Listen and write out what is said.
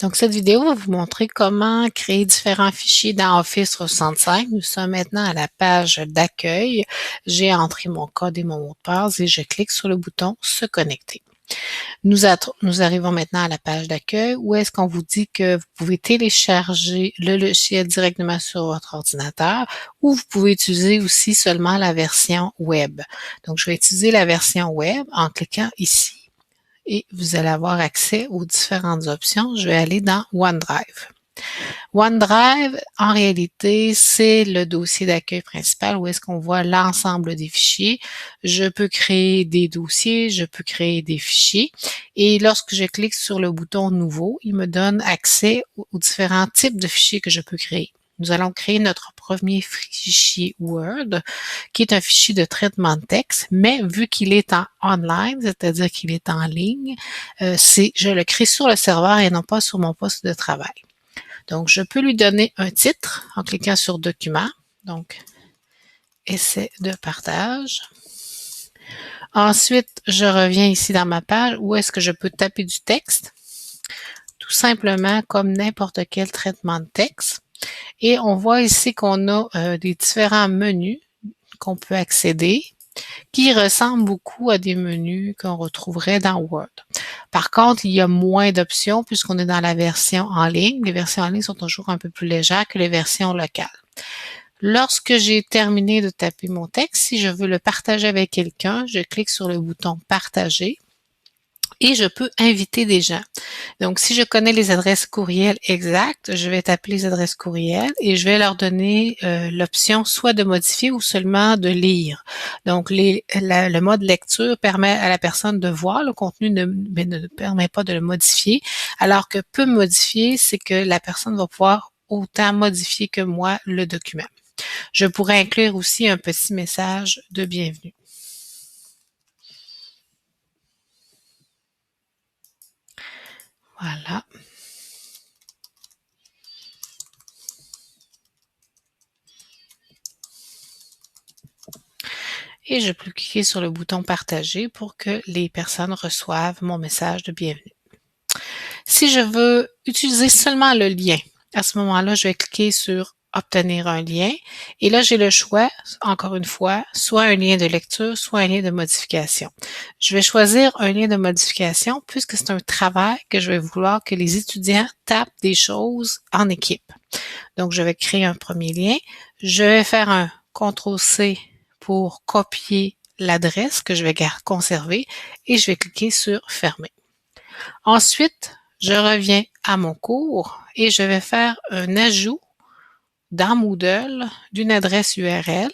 Donc, cette vidéo va vous montrer comment créer différents fichiers dans Office 365. Nous sommes maintenant à la page d'accueil. J'ai entré mon code et mon mot de passe et je clique sur le bouton Se connecter. Nous arrivons maintenant à la page d'accueil où est-ce qu'on vous dit que vous pouvez télécharger le logiciel directement sur votre ordinateur ou vous pouvez utiliser aussi seulement la version web. Donc, je vais utiliser la version web en cliquant ici. Et vous allez avoir accès aux différentes options. Je vais aller dans OneDrive. OneDrive, en réalité, c'est le dossier d'accueil principal où est-ce qu'on voit l'ensemble des fichiers. Je peux créer des dossiers, je peux créer des fichiers. Et lorsque je clique sur le bouton Nouveau, il me donne accès aux différents types de fichiers que je peux créer. Nous allons créer notre premier fichier Word, qui est un fichier de traitement de texte, mais vu qu'il est en online, c'est-à-dire qu'il est en ligne, je le crée sur le serveur et non pas sur mon poste de travail. Donc, je peux lui donner un titre en cliquant sur Document, donc Essai de partage. Ensuite, je reviens ici dans ma page où est-ce que je peux taper du texte, tout simplement comme n'importe quel traitement de texte. Et on voit ici qu'on a des différents menus qu'on peut accéder qui ressemblent beaucoup à des menus qu'on retrouverait dans Word. Par contre, il y a moins d'options puisqu'on est dans la version en ligne. Les versions en ligne sont toujours un peu plus légères que les versions locales. Lorsque j'ai terminé de taper mon texte, si je veux le partager avec quelqu'un, je clique sur le bouton « Partager ». Et je peux inviter des gens. Donc, si je connais les adresses courriel exactes, je vais taper les adresses courriel et je vais leur donner l'option soit de modifier ou seulement de lire. Donc, le mode lecture permet à la personne de voir le contenu, mais ne permet pas de le modifier. Alors que peut modifier, c'est que la personne va pouvoir autant modifier que moi le document. Je pourrais inclure aussi un petit message de bienvenue. Voilà. Et je peux cliquer sur le bouton partager pour que les personnes reçoivent mon message de bienvenue. Si je veux utiliser seulement le lien, à ce moment-là, je vais cliquer sur obtenir un lien et là, j'ai le choix, encore une fois, soit un lien de lecture, soit un lien de modification. Je vais choisir un lien de modification puisque c'est un travail que je vais vouloir que les étudiants tapent des choses en équipe. Donc, je vais créer un premier lien. Je vais faire un CTRL-C pour copier l'adresse que je vais conserver et je vais cliquer sur Fermer. Ensuite, je reviens à mon cours et je vais faire un ajout dans Moodle d'une adresse URL